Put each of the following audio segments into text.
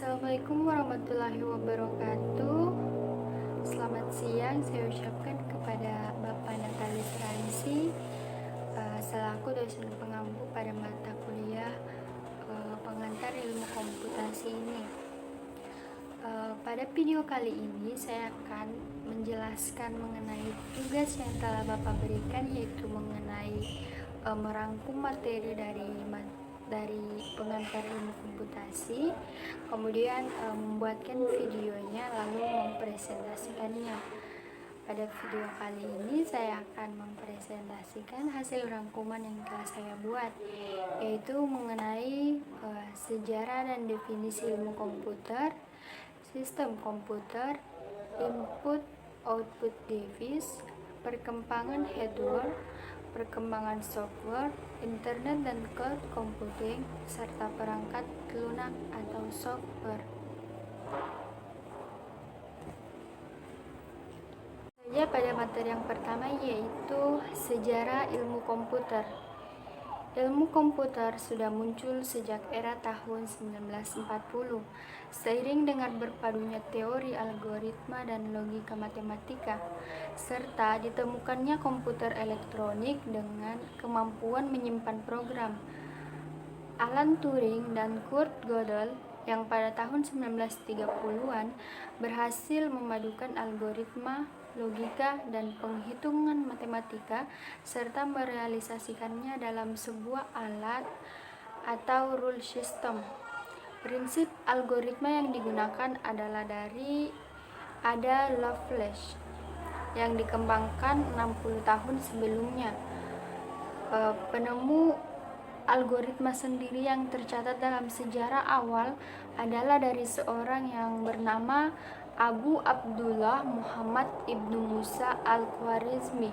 Assalamualaikum warahmatullahi wabarakatuh. Selamat siang saya ucapkan kepada Bapak Natalis Ransi selaku dosen pengampu pada mata kuliah pengantar ilmu komputasi ini. Pada video kali ini saya akan menjelaskan mengenai tugas yang telah Bapak berikan, yaitu mengenai merangkum materi dari pengantar ilmu komputasi, kemudian membuatkan videonya lalu mempresentasikannya. Pada video kali ini saya akan mempresentasikan hasil rangkuman yang telah saya buat, yaitu mengenai sejarah dan definisi ilmu komputer, sistem komputer, input output device, perkembangan hardware, perkembangan software, internet dan cloud computing, serta perangkat lunak atau software. Saja pada materi yang pertama, yaitu sejarah ilmu komputer. Ilmu komputer sudah muncul sejak era tahun 1940, seiring dengan berpadunya teori algoritma dan logika matematika, serta ditemukannya komputer elektronik dengan kemampuan menyimpan program. Alan Turing dan Kurt Gödel yang pada tahun 1930-an berhasil memadukan algoritma, logika, dan penghitungan matematika serta merealisasikannya dalam sebuah alat atau rule system. Prinsip algoritma yang digunakan adalah dari Ada Lovelace yang dikembangkan 60 tahun sebelumnya. Penemu algoritma sendiri yang tercatat dalam sejarah awal adalah dari seorang yang bernama Abu Abdullah Muhammad ibnu Musa al-Khwarizmi.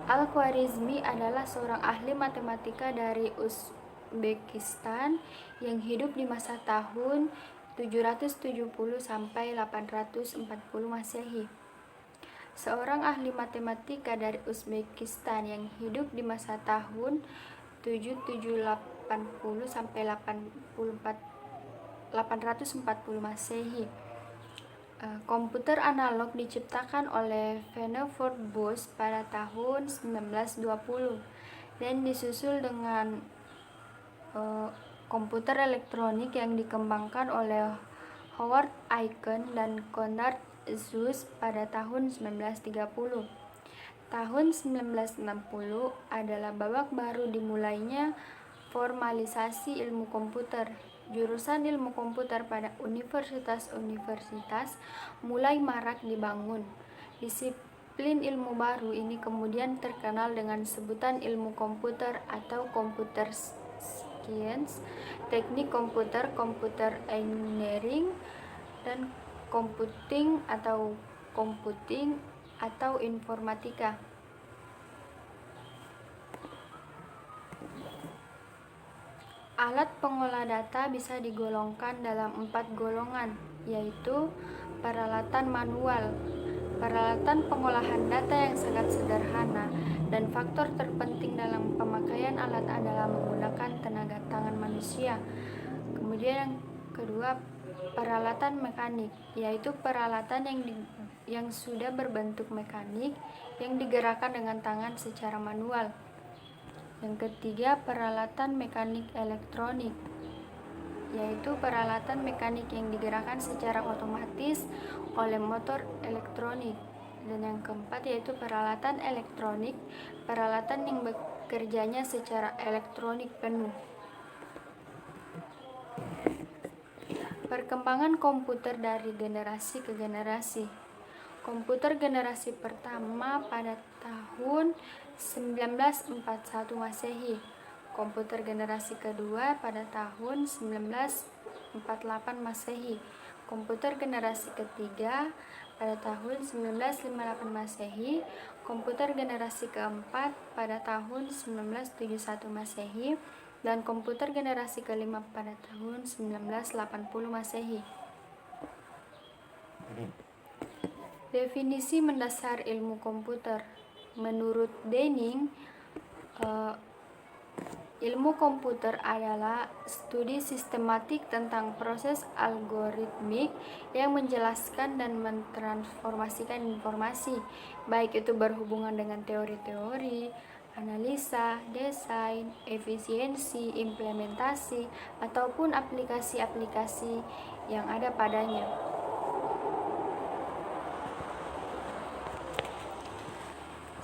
Al-Khwarizmi adalah seorang ahli matematika dari Uzbekistan yang hidup di masa tahun 770 sampai 840 Masehi. Seorang ahli matematika dari Uzbekistan yang hidup di masa tahun 780 sampai 840 Masehi. Komputer analog diciptakan oleh Vannevar Bush pada tahun 1920 dan disusul dengan komputer elektronik yang dikembangkan oleh Howard Aiken dan Konrad Zuse pada tahun 1930. Tahun 1960 adalah babak baru dimulainya formalisasi ilmu komputer. Jurusan ilmu komputer pada universitas-universitas mulai marak dibangun. Disiplin ilmu baru ini kemudian terkenal dengan sebutan ilmu komputer atau computer science, teknik komputer, computer engineering, dan computing atau informatika. Alat pengolah data bisa digolongkan dalam 4 golongan, yaitu peralatan manual, peralatan pengolahan data yang sangat sederhana, dan faktor terpenting dalam pemakaian alat adalah menggunakan tenaga tangan manusia. Kemudian yang kedua, peralatan mekanik, yaitu peralatan yang sudah berbentuk mekanik yang digerakkan dengan tangan secara manual. Yang ketiga, peralatan mekanik elektronik, yaitu peralatan mekanik yang digerakkan secara otomatis oleh motor elektronik. Dan yang keempat, yaitu peralatan elektronik, peralatan yang bekerjanya secara elektronik penuh. Perkembangan komputer dari generasi ke generasi. Komputer generasi pertama pada tahun 1941 Masehi. Komputer generasi kedua pada tahun 1948 Masehi. Komputer generasi ketiga pada tahun 1958 Masehi. Komputer generasi keempat pada tahun 1971 Masehi. Dan komputer generasi kelima pada tahun 1980 Masehi. Definisi mendasar ilmu komputer. Menurut Denning, Ilmu komputer adalah studi sistematik tentang proses algoritmik yang menjelaskan dan mentransformasikan informasi, baik itu berhubungan dengan teori-teori, analisa, desain, efisiensi, implementasi, ataupun aplikasi-aplikasi yang ada padanya.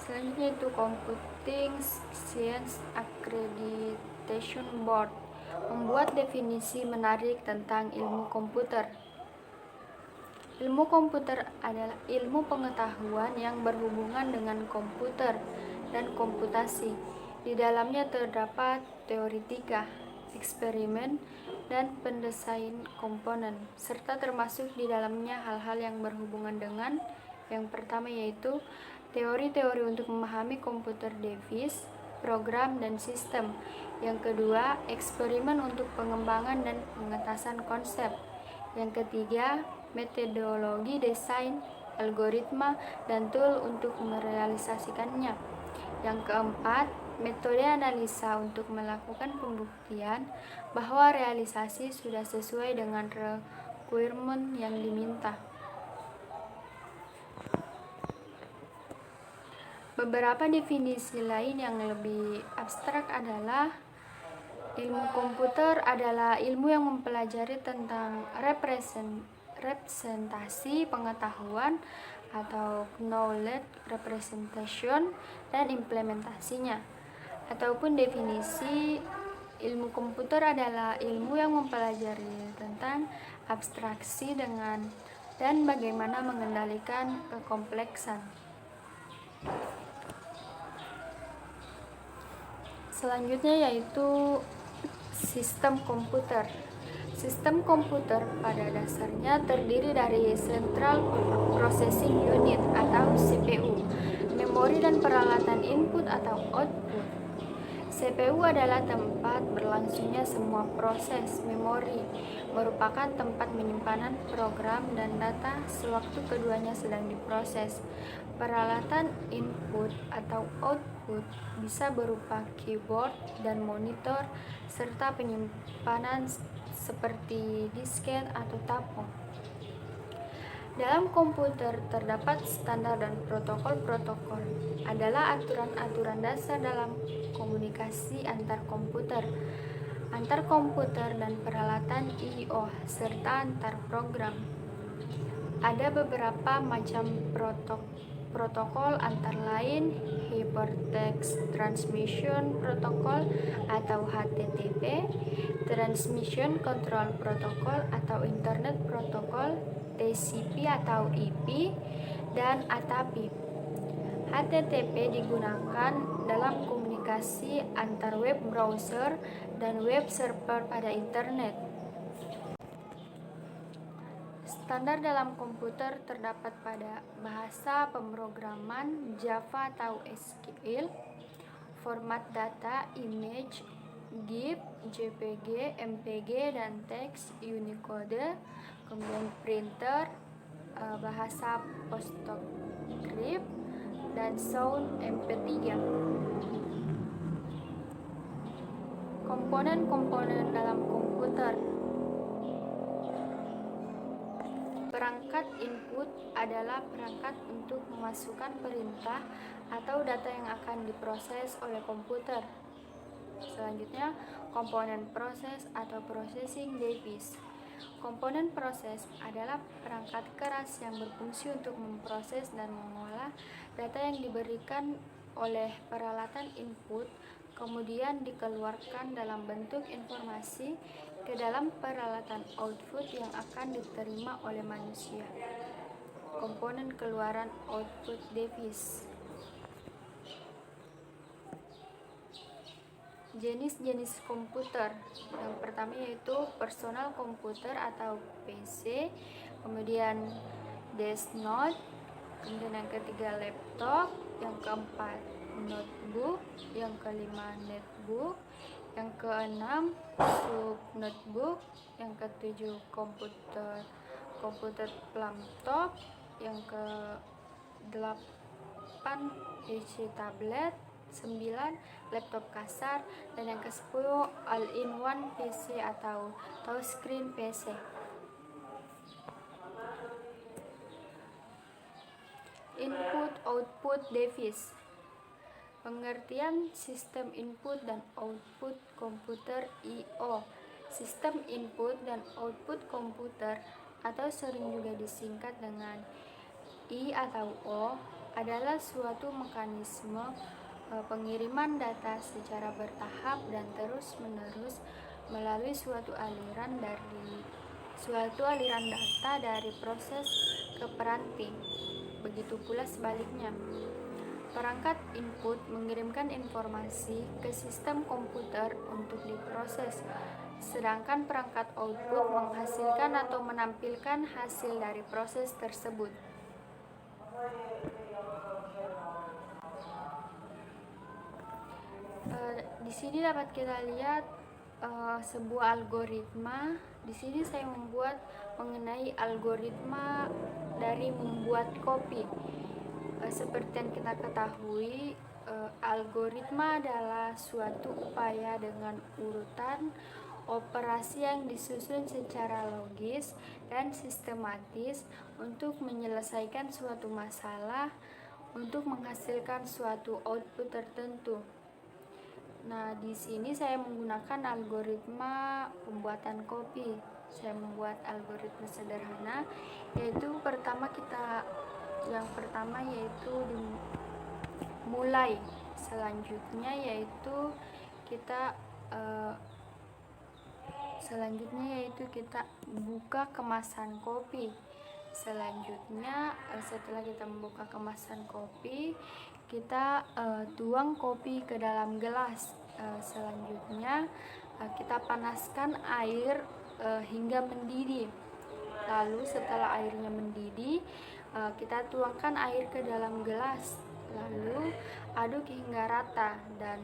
Selanjutnya itu Computing Science Accreditation Board membuat definisi menarik tentang ilmu komputer. Ilmu komputer adalah ilmu pengetahuan yang berhubungan dengan komputer dan komputasi. Di dalamnya terdapat teoretika, eksperimen, dan pendesain komponen, serta termasuk di dalamnya hal-hal yang berhubungan dengan yang pertama yaitu teori-teori untuk memahami komputer device, program, dan sistem. Yang kedua, eksperimen untuk pengembangan dan pengetasan konsep. Yang ketiga, metodologi desain, algoritma, dan tool untuk merealisasikannya. Yang keempat, metode analisa untuk melakukan pembuktian bahwa realisasi sudah sesuai dengan requirement yang diminta. Beberapa definisi lain yang lebih abstrak adalah ilmu komputer adalah ilmu yang mempelajari tentang representasi pengetahuan atau knowledge representation dan implementasinya. Ataupun definisi ilmu komputer adalah ilmu yang mempelajari tentang abstraksi dan bagaimana mengendalikan kekompleksan. Selanjutnya yaitu sistem komputer. Sistem komputer pada dasarnya terdiri dari Central Processing Unit atau CPU, memori dan peralatan input atau output. CPU adalah tempat berlangsungnya semua proses. Memori merupakan tempat penyimpanan program dan data sewaktu keduanya sedang diproses. Peralatan input atau output bisa berupa keyboard dan monitor serta penyimpanan seperti disket atau tapo. Dalam komputer terdapat standar dan protokol-protokol adalah aturan-aturan dasar dalam komunikasi antar komputer dan peralatan I/O serta antar program. Ada beberapa macam protokol antara lain Hypertext Transmission Protocol atau HTTP, Transmission Control Protocol atau Internet Protocol, TCP atau IP, dan ATAPI. HTTP digunakan dalam komunikasi antar web browser dan web server pada internet. Standar dalam komputer terdapat pada bahasa pemrograman Java atau SQL, format data, image, GIF, JPG, MPG, dan teks Unicode, kemudian printer, bahasa PostScript, dan sound MP3. Komponen-komponen dalam komputer. Perangkat input adalah perangkat untuk memasukkan perintah atau data yang akan diproses oleh komputer. Selanjutnya, komponen proses atau processing device. Komponen proses adalah perangkat keras yang berfungsi untuk memproses dan mengolah data yang diberikan oleh peralatan input, kemudian dikeluarkan dalam bentuk informasi ke dalam peralatan output yang akan diterima oleh manusia. Komponen keluaran output device. Jenis-jenis komputer. Yang pertama yaitu personal komputer atau PC, kemudian desktop, kemudian yang ketiga laptop, yang keempat notebook, yang kelima netbook, yang keenam sub notebook, yang ketujuh komputer laptop, yang ke-8 PC tablet, 9. Laptop kasar. Dan yang ke-10 all-in-one PC atau touchscreen PC. Input-output device. Pengertian sistem input dan output komputer I/O. Sistem input dan output komputer atau sering juga disingkat dengan I atau O adalah suatu mekanisme pengiriman data secara bertahap dan terus-menerus melalui suatu aliran data dari proses ke peranti. Begitu pula sebaliknya. Perangkat input mengirimkan informasi ke sistem komputer untuk diproses, sedangkan perangkat output menghasilkan atau menampilkan hasil dari proses tersebut. Di sini dapat kita lihat sebuah algoritma. Di sini saya membuat mengenai algoritma dari membuat kopi. Seperti yang kita ketahui, algoritma adalah suatu upaya dengan urutan operasi yang disusun secara logis dan sistematis untuk menyelesaikan suatu masalah untuk menghasilkan suatu output tertentu. Nah, di sini saya menggunakan algoritma pembuatan kopi. Saya membuat algoritma sederhana, yaitu yang pertama yaitu dimulai. Selanjutnya yaitu kita buka kemasan kopi. Selanjutnya setelah kita membuka kemasan kopi, kita tuang kopi ke dalam gelas. Selanjutnya kita panaskan air hingga mendidih. Lalu setelah airnya mendidih, kita tuangkan air ke dalam gelas. Lalu aduk hingga rata dan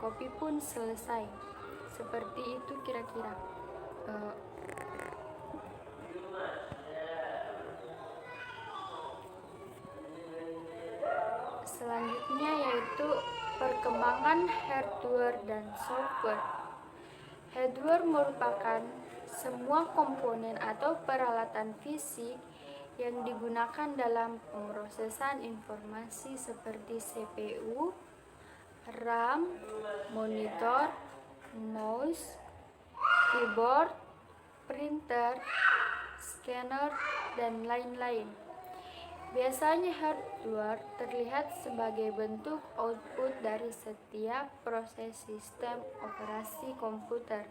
kopi pun selesai. Seperti itu kira-kira. Selanjutnya yaitu perkembangan hardware dan software. Hardware merupakan semua komponen atau peralatan fisik yang digunakan dalam pemrosesan informasi seperti CPU, RAM, monitor, mouse, keyboard, printer, scanner, dan lain-lain. Biasanya hardware terlihat sebagai bentuk output dari setiap proses sistem operasi komputer.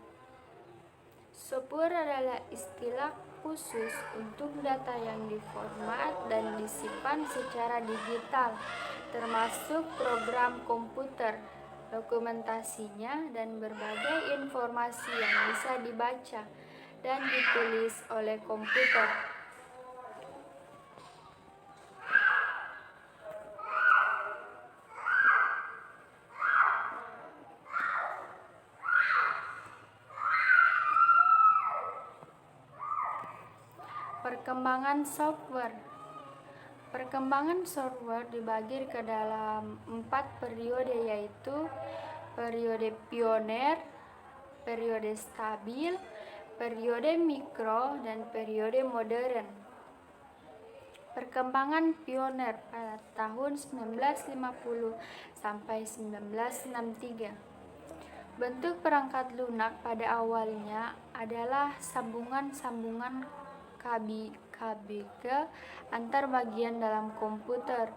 Software adalah istilah khusus untuk data yang diformat dan disimpan secara digital, termasuk program komputer, dokumentasinya, dan berbagai informasi yang bisa dibaca dan ditulis oleh komputer. Perkembangan software. Perkembangan software dibagi ke dalam 4 periode, yaitu periode pioner, periode stabil, periode mikro, dan periode modern. Perkembangan pioner pada tahun 1950 sampai 1963. Bentuk perangkat lunak pada awalnya adalah sambungan-sambungan KBG antar bagian dalam komputer.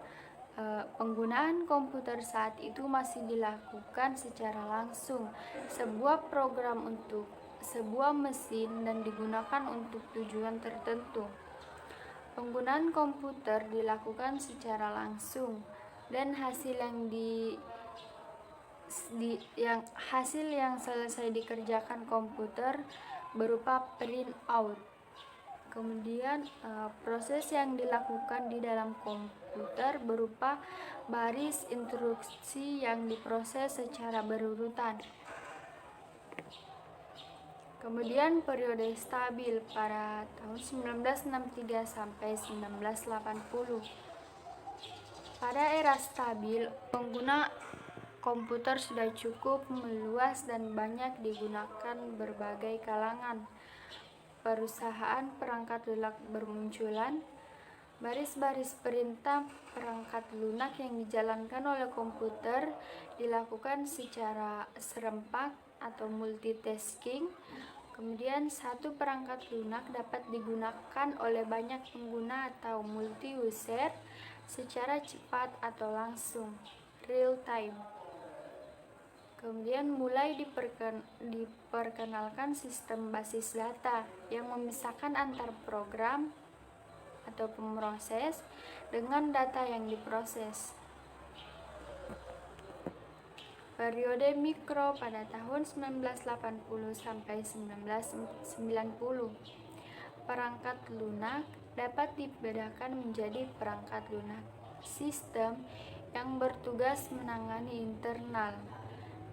Penggunaan komputer saat itu masih dilakukan secara langsung, sebuah program untuk sebuah mesin dan digunakan untuk tujuan tertentu. Penggunaan komputer dilakukan secara langsung dan hasil yang selesai dikerjakan komputer berupa print out. Kemudian proses yang dilakukan di dalam komputer berupa baris instruksi yang diproses secara berurutan. Kemudian periode stabil pada tahun 1963 sampai 1980. Pada era stabil, pengguna komputer sudah cukup meluas dan banyak digunakan berbagai kalangan. Perusahaan perangkat lunak bermunculan. Baris-baris perintah perangkat lunak yang dijalankan oleh komputer dilakukan secara serempak atau multitasking. Kemudian satu perangkat lunak dapat digunakan oleh banyak pengguna atau multi-user secara cepat atau langsung, real time. Kemudian mulai diperkenalkan sistem basis data yang memisahkan antar program atau pemroses dengan data yang diproses. Periode mikro pada tahun 1980 sampai 1990. Perangkat lunak dapat dibedakan menjadi perangkat lunak sistem yang bertugas menangani internal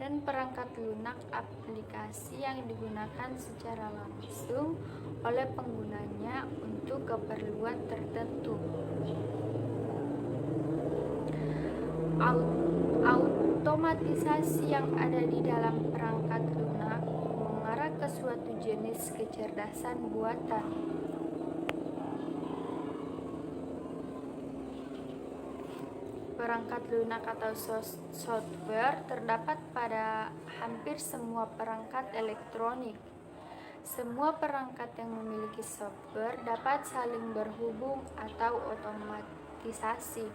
dan perangkat lunak aplikasi yang digunakan secara langsung oleh penggunanya untuk keperluan tertentu. Automatisasi yang ada di dalam perangkat lunak mengarah ke suatu jenis kecerdasan buatan. Perangkat lunak atau software terdapat pada hampir semua perangkat elektronik. Semua perangkat yang memiliki software dapat saling berhubung atau otomatisasi.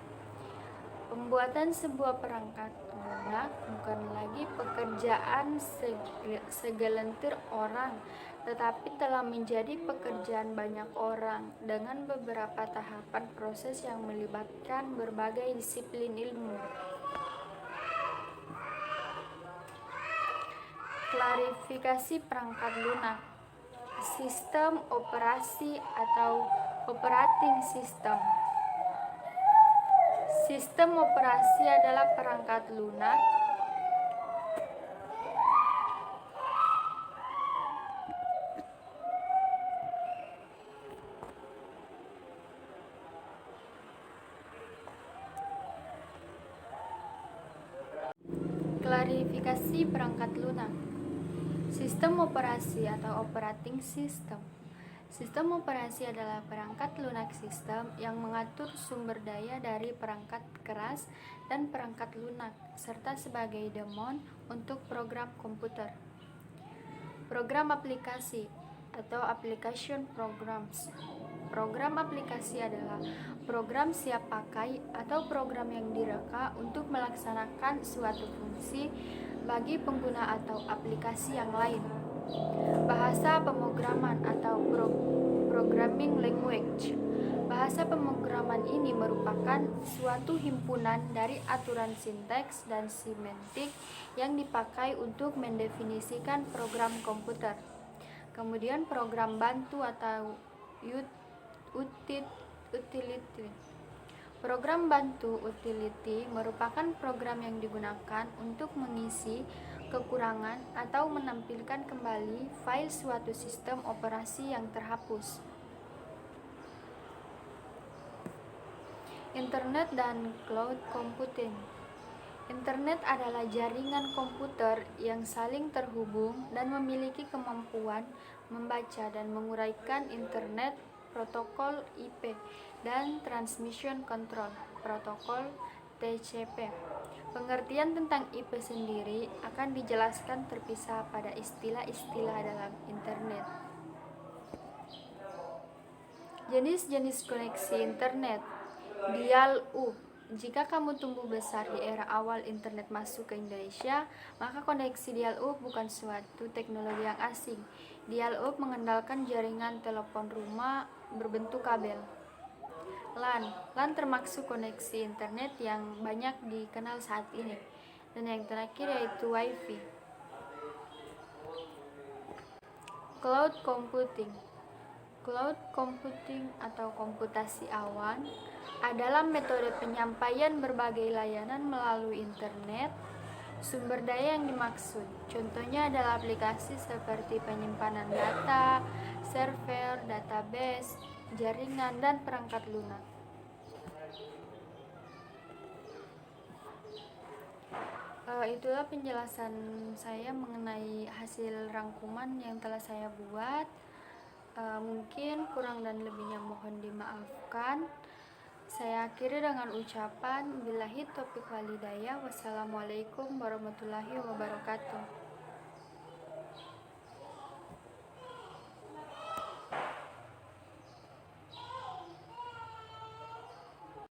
Pembuatan sebuah perangkat lunak bukan lagi pekerjaan segelintir orang, tetapi telah menjadi pekerjaan banyak orang dengan beberapa tahapan proses yang melibatkan berbagai disiplin ilmu. Klarifikasi perangkat lunak. Sistem operasi atau operating system. Sistem operasi adalah perangkat lunak klarifikasi perangkat lunak. Sistem operasi atau operating system. Sistem operasi adalah perangkat lunak sistem yang mengatur sumber daya dari perangkat keras dan perangkat lunak, serta sebagai daemon untuk program komputer. Program aplikasi atau application programs. Program aplikasi adalah program siap pakai atau program yang direka untuk melaksanakan suatu fungsi bagi pengguna atau aplikasi yang lain. Bahasa pemrograman atau programming language. Bahasa pemrograman ini merupakan suatu himpunan dari aturan sinteks dan semantik yang dipakai untuk mendefinisikan program komputer. Kemudian program bantu atau utility. Program bantu utility merupakan program yang digunakan untuk mengisi kekurangan atau menampilkan kembali file suatu sistem operasi yang terhapus. Internet dan cloud computing. Internet adalah jaringan komputer yang saling terhubung dan memiliki kemampuan membaca dan menguraikan internet protokol IP dan transmission control protokol TCP. Pengertian tentang IP sendiri akan dijelaskan terpisah pada istilah-istilah dalam internet. Jenis-jenis koneksi internet. Dial-up. Jika kamu tumbuh besar di era awal internet masuk ke Indonesia, maka koneksi dial-up bukan suatu teknologi yang asing. Dial-up mengandalkan jaringan telepon rumah berbentuk kabel. LAN termasuk koneksi internet yang banyak dikenal saat ini. Dan yang terakhir yaitu Wi-Fi. Cloud computing. Cloud computing atau komputasi awan adalah metode penyampaian berbagai layanan melalui internet. Sumber daya yang dimaksud contohnya adalah aplikasi seperti penyimpanan data, server, database, jaringan, dan perangkat lunak. Itulah penjelasan saya mengenai hasil rangkuman yang telah saya buat. Mungkin kurang dan lebihnya mohon dimaafkan. Saya akhiri dengan ucapan billahi taufiq walhidayah. Wassalamualaikum warahmatullahi wabarakatuh.